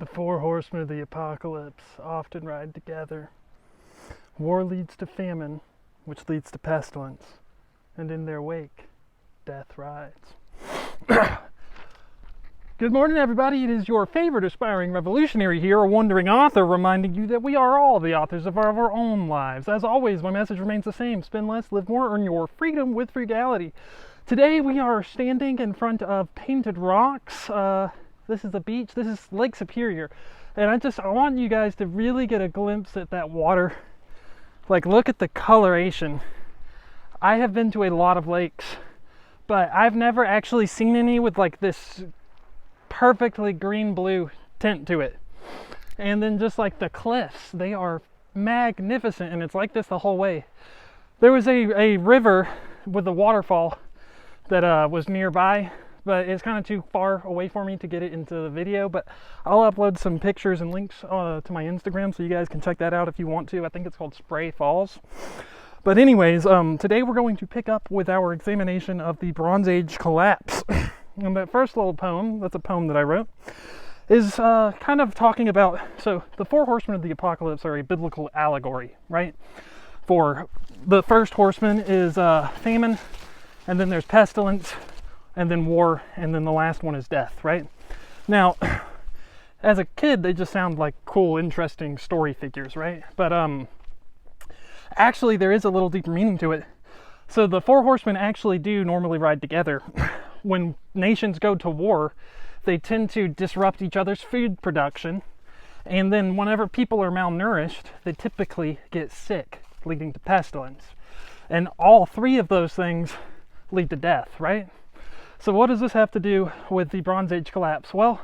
The four horsemen of the apocalypse often ride together. War leads to famine, which leads to pestilence, and in their wake, death rides. Good morning, everybody. It is your favorite aspiring revolutionary here, a wandering author, reminding you that we are all the authors of our own lives. As always, my message remains the same. Spend less, live more, earn your freedom with frugality. Today, we are standing in front of painted rocks. This is the beach. This is Lake Superior. And I want you guys to really get a glimpse at that water. Like, look at the coloration. I have been to a lot of lakes, but I've never actually seen any with like this perfectly green-blue tint to it. And then just like the cliffs, they are magnificent, and it's like this the whole way. There was a river with a waterfall that was nearby, but it's kind of too far away for me to get it into the video, but I'll upload some pictures and links to my Instagram so you guys can check that out if you want to. I think it's called Spray Falls. But anyways, today we're going to pick up with our examination of the Bronze Age collapse. And that first little poem, that's a poem that I wrote, is kind of talking about, so the Four Horsemen of the Apocalypse are a biblical allegory, right? For the first horseman is famine, and then there's pestilence, and then war, and then the last one is death, right? Now, as a kid, they just sound like cool, interesting story figures, right? But actually, there is a little deeper meaning to it. So the four horsemen actually do normally ride together. When nations go to war, they tend to disrupt each other's food production, and then whenever people are malnourished, they typically get sick, leading to pestilence. And all three of those things lead to death, right? So what does this have to do with the Bronze Age collapse? Well,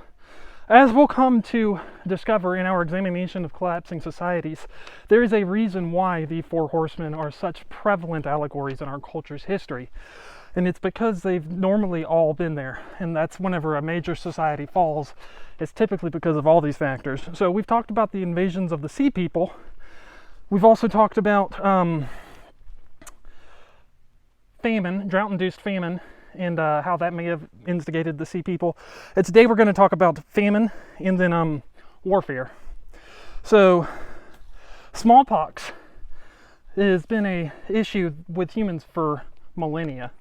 as we'll come to discover in our examination of collapsing societies, there is a reason why the Four Horsemen are such prevalent allegories in our culture's history. And it's because they've normally all been there. And that's whenever a major society falls, it's typically because of all these factors. So we've talked about the invasions of the sea people. We've also talked about famine, drought-induced famine, and how that may have instigated the sea people. And today we're going to talk about famine and then warfare. So smallpox has been an issue with humans for millennia.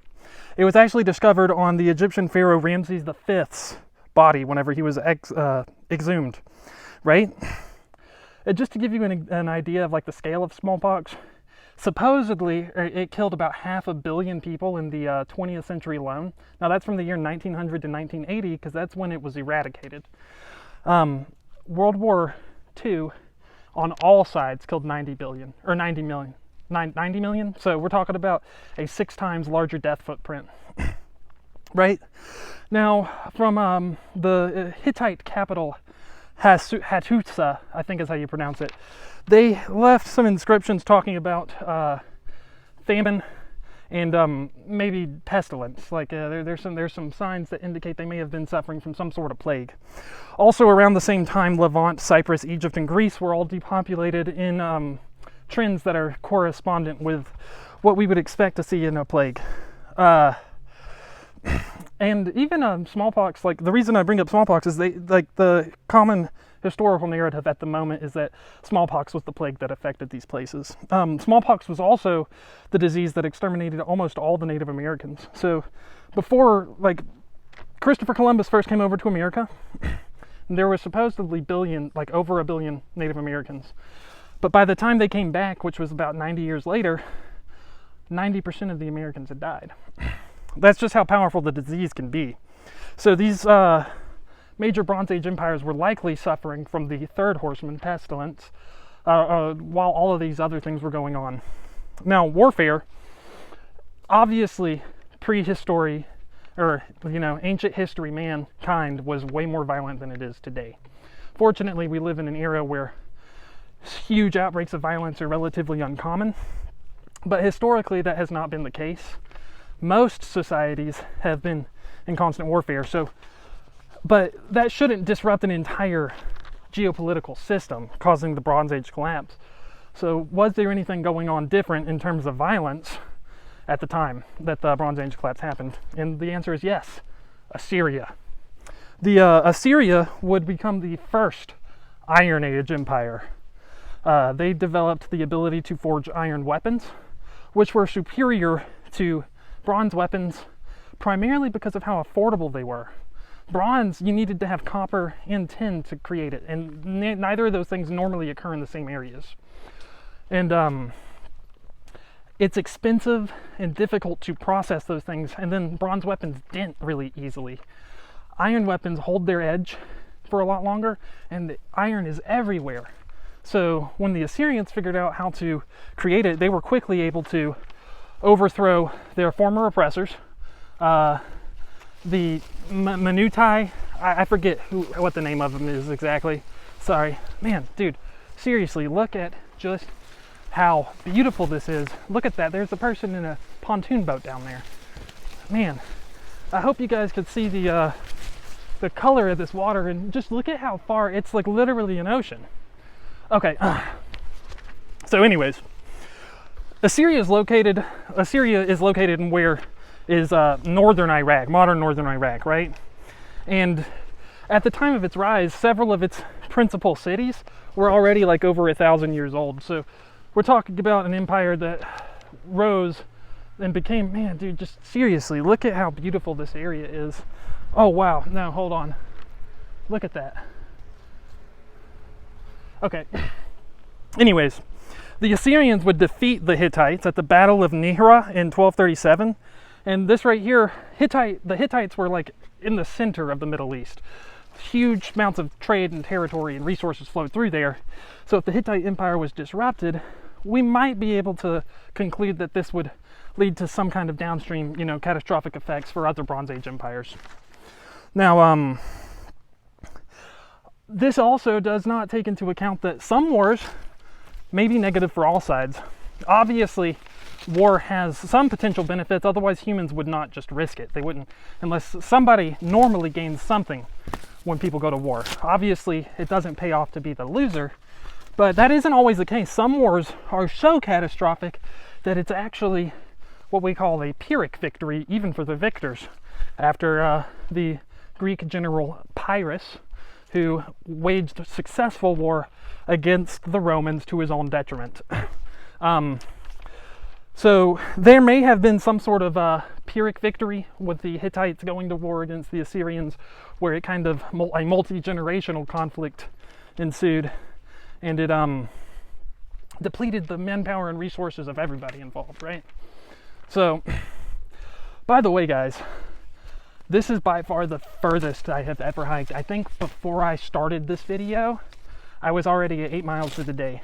It was actually discovered on the Egyptian pharaoh Ramses V's body whenever he was exhumed, right? And just to give you an idea of like the scale of smallpox, supposedly it killed about 500 million people in the 20th century alone. Now that's from the year 1900 to 1980 because that's when it was eradicated. World War II on all sides killed 90 million. So we're talking about a 6 times larger death footprint, right? Now, from the Hittite capital, Hattusa, I think is how you pronounce it, they left some inscriptions talking about famine and maybe pestilence. Like there's some signs that indicate they may have been suffering from some sort of plague. Also, around the same time, Levant, Cyprus, Egypt, and Greece were all depopulated in trends that are correspondent with what we would expect to see in a plague. And even smallpox, like the reason I bring up smallpox is the common historical narrative at the moment is that smallpox was the plague that affected these places. Smallpox was also the disease that exterminated almost all the Native Americans. So before Christopher Columbus first came over to America, there were supposedly over a billion Native Americans. But by the time they came back, which was about 90 years later, 90% of the Americans had died. That's just how powerful the disease can be. So these major Bronze Age empires were likely suffering from the third horseman, pestilence, while all of these other things were going on. Now, warfare, obviously, prehistory, or ancient history, mankind was way more violent than it is today. Fortunately, we live in an era where huge outbreaks of violence are relatively uncommon, but historically that has not been the case. Most societies have been in constant warfare, but that shouldn't disrupt an entire geopolitical system, causing the Bronze Age collapse. So was there anything going on different in terms of violence at the time that the Bronze Age collapse happened? And the answer is yes. Assyria. Assyria would become the first Iron Age empire. They developed the ability to forge iron weapons, which were superior to bronze weapons, primarily because of how affordable they were. Bronze, you needed to have copper and tin to create it, and neither of those things normally occur in the same areas. And it's expensive and difficult to process those things, and then bronze weapons dent really easily. Iron weapons hold their edge for a lot longer, and the iron is everywhere. So when the Assyrians figured out how to create it, they were quickly able to overthrow their former oppressors. The Manutai, I forget what the name of them is exactly. Sorry. Man, dude, seriously, look at just how beautiful this is. Look at that. There's a person in a pontoon boat down there. Man, I hope you guys could see the color of this water, and just look at how far, it's like literally an ocean. Okay, so anyways, Assyria is located in where is northern Iraq, modern northern Iraq, right? And at the time of its rise, several of its principal cities were already like over 1,000 years old. So we're talking about an empire that rose and became, man, dude, just seriously, look at how beautiful this area is. Oh, wow. No, hold on. Look at that. Okay. Anyways, the Assyrians would defeat the Hittites at the Battle of Nihra in 1237. And this right here, the Hittites were like in the center of the Middle East. Huge amounts of trade and territory and resources flowed through there. So if the Hittite Empire was disrupted, we might be able to conclude that this would lead to some kind of downstream, catastrophic effects for other Bronze Age empires. Now, this also does not take into account that some wars may be negative for all sides. Obviously, war has some potential benefits, otherwise humans would not just risk it. They wouldn't, unless somebody normally gains something when people go to war. Obviously, it doesn't pay off to be the loser, but that isn't always the case. Some wars are so catastrophic that it's actually what we call a Pyrrhic victory, even for the victors, after the Greek general Pyrrhus, who waged a successful war against the Romans to his own detriment. So there may have been some sort of Pyrrhic victory with the Hittites going to war against the Assyrians, where it kind of a multi-generational conflict ensued, and it depleted the manpower and resources of everybody involved, right? So, by the way, guys, this is by far the furthest I have ever hiked. I think before I started this video, I was already at 8 miles for the day.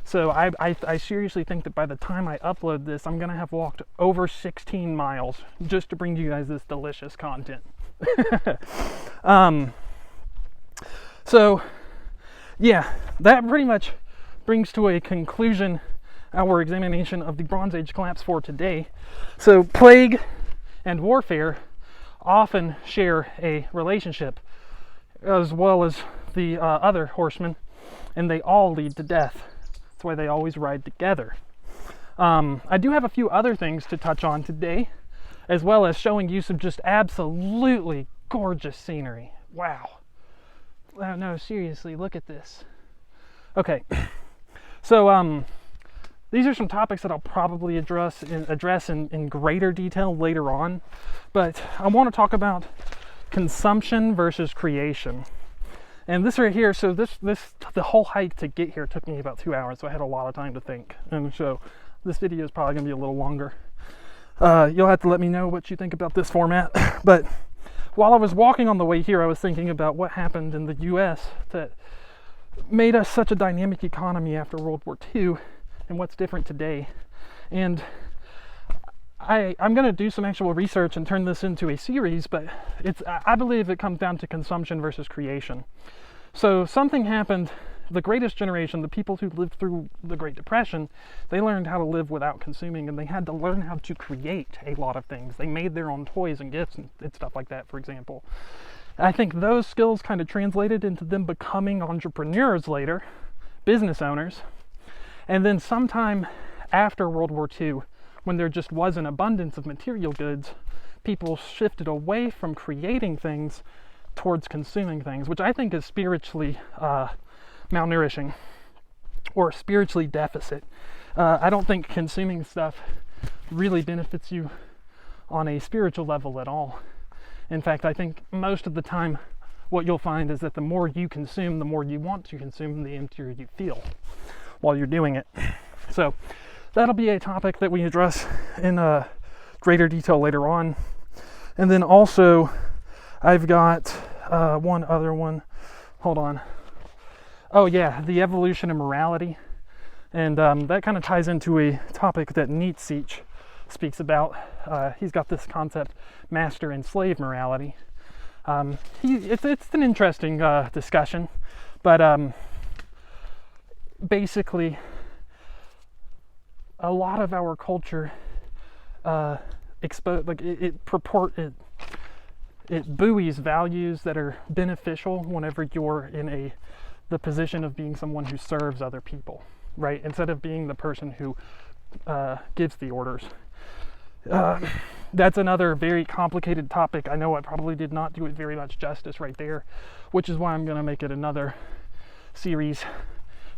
So I seriously think that by the time I upload this, I'm gonna have walked over 16 miles just to bring you guys this delicious content. So yeah, that pretty much brings to a conclusion our examination of the Bronze Age collapse for today. So plague and warfare often share a relationship, as well as the other horsemen, and they all lead to death. That's why they always ride together. I do have a few other things to touch on today, as well as showing you some just absolutely gorgeous scenery. Wow. No, seriously, look at this. Okay, so these are some topics that I'll probably address in greater detail later on, but I want to talk about consumption versus creation. And this right here, so the whole hike to get here took me about 2 hours, so I had a lot of time to think. And so this video is probably going to be a little longer. You'll have to let me know what you think about this format. But while I was walking on the way here, I was thinking about what happened in the US that made us such a dynamic economy after World War II and what's different today. And I'm going to do some actual research and turn this into a series, but I believe it comes down to consumption versus creation. So something happened, the greatest generation, the people who lived through the Great Depression, they learned how to live without consuming, and they had to learn how to create a lot of things. They made their own toys and gifts and stuff like that, for example. I think those skills kind of translated into them becoming entrepreneurs later, business owners. And then sometime after World War II, when there just was an abundance of material goods, people shifted away from creating things towards consuming things, which I think is spiritually malnourishing or spiritually deficit. I don't think consuming stuff really benefits you on a spiritual level at all. In fact, I think most of the time what you'll find is that the more you consume, the more you want to consume, the emptier you feel while you're doing it. So that'll be a topic that we address in greater detail later on. And then also I've got one other one. Hold on. Oh yeah, the evolution of morality. And that kind of ties into a topic that Nietzsche speaks about. He's got this concept, master and slave morality. It's an interesting discussion, but basically a lot of our culture it buoys values that are beneficial whenever you're in the position of being someone who serves other people, right? Instead of being the person who gives the orders. That's another very complicated topic. I know I probably did not do it very much justice right there, which is why I'm going to make it another series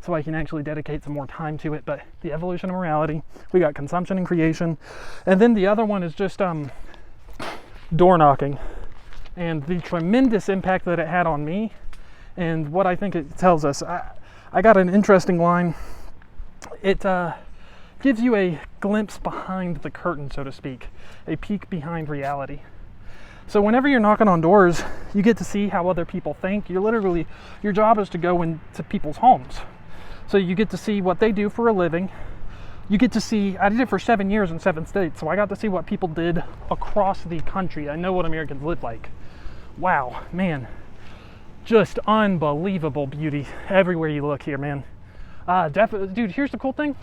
so I can actually dedicate some more time to it. But the evolution of morality, we got consumption and creation, and then the other one is just door knocking and the tremendous impact that it had on me and what I think it tells us. I got an interesting line. It gives you a glimpse behind the curtain, so to speak, a peek behind reality. So whenever you're knocking on doors, you get to see how other people think. Your job is to go into people's homes. So you get to see what they do for a living. You get to see, I did it for 7 years in 7 states, so I got to see what people did across the country. I know what Americans live like. Wow, man, just unbelievable beauty everywhere you look here, man. Dude, here's the cool thing.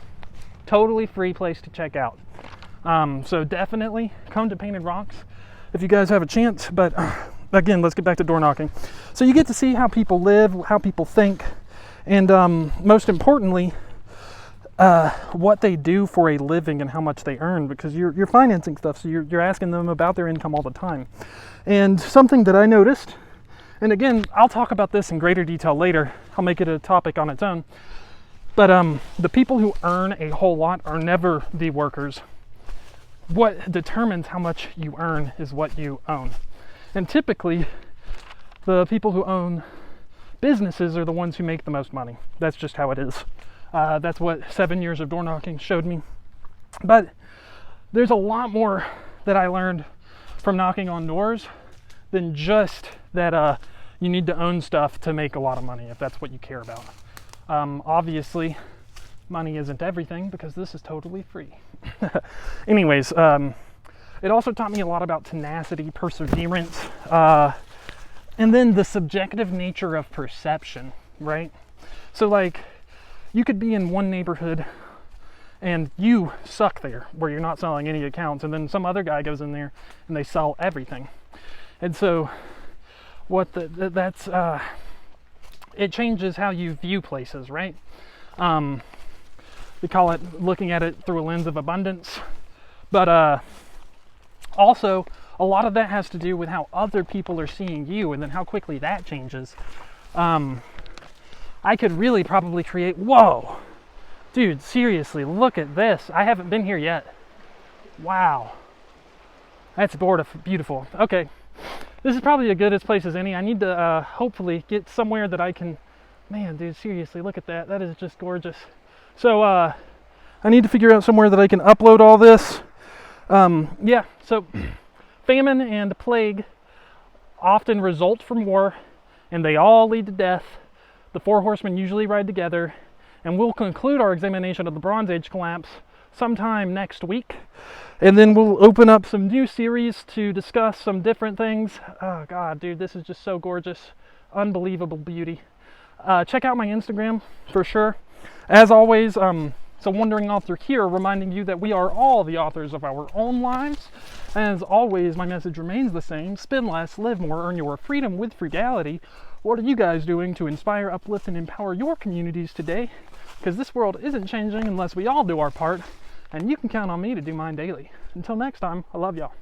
Totally free place to check out. So definitely come to Painted Rocks if you guys have a chance. But again, let's get back to door knocking. So you get to see how people live, how people think, and most importantly, what they do for a living and how much they earn, because you're financing stuff, so you're asking them about their income all the time. And something that I noticed, and again, I'll talk about this in greater detail later. I'll make it a topic on its own. But the people who earn a whole lot are never the workers. What determines how much you earn is what you own. And typically, the people who own businesses are the ones who make the most money. That's just how it is. That's what 7 years of door knocking showed me. But there's a lot more that I learned from knocking on doors than just that you need to own stuff to make a lot of money, if that's what you care about. Obviously, money isn't everything because this is totally free. Anyways, it also taught me a lot about tenacity, perseverance, and then the subjective nature of perception, right? So like, you could be in one neighborhood and you suck there where you're not selling any accounts, and then some other guy goes in there and they sell everything. And so it changes how you view places, right? We call it looking at it through a lens of abundance. But also, a lot of that has to do with how other people are seeing you and then how quickly that changes. I could really probably create, whoa, dude, seriously, look at this. I haven't been here yet. Wow. That's beautiful. Okay. This is probably as good a place as any. I need to hopefully get somewhere that I can, man, dude, seriously, look at that. That is just gorgeous. So I need to figure out somewhere that I can upload all this. Yeah, so famine and plague often result from war, and they all lead to death. The Four Horsemen usually ride together, and we'll conclude our examination of the Bronze Age collapse sometime next week. And then we'll open up some new series to discuss some different things. Oh God, dude, this is just so gorgeous. Unbelievable beauty. Check out my Instagram for sure. As always, so Wandering Author here, reminding you that we are all the authors of our own lives. As always, my message remains the same. Spend less, live more, earn your freedom with frugality. What are you guys doing to inspire, uplift, and empower your communities today? Because this world isn't changing unless we all do our part. And you can count on me to do mine daily. Until next time, I love y'all.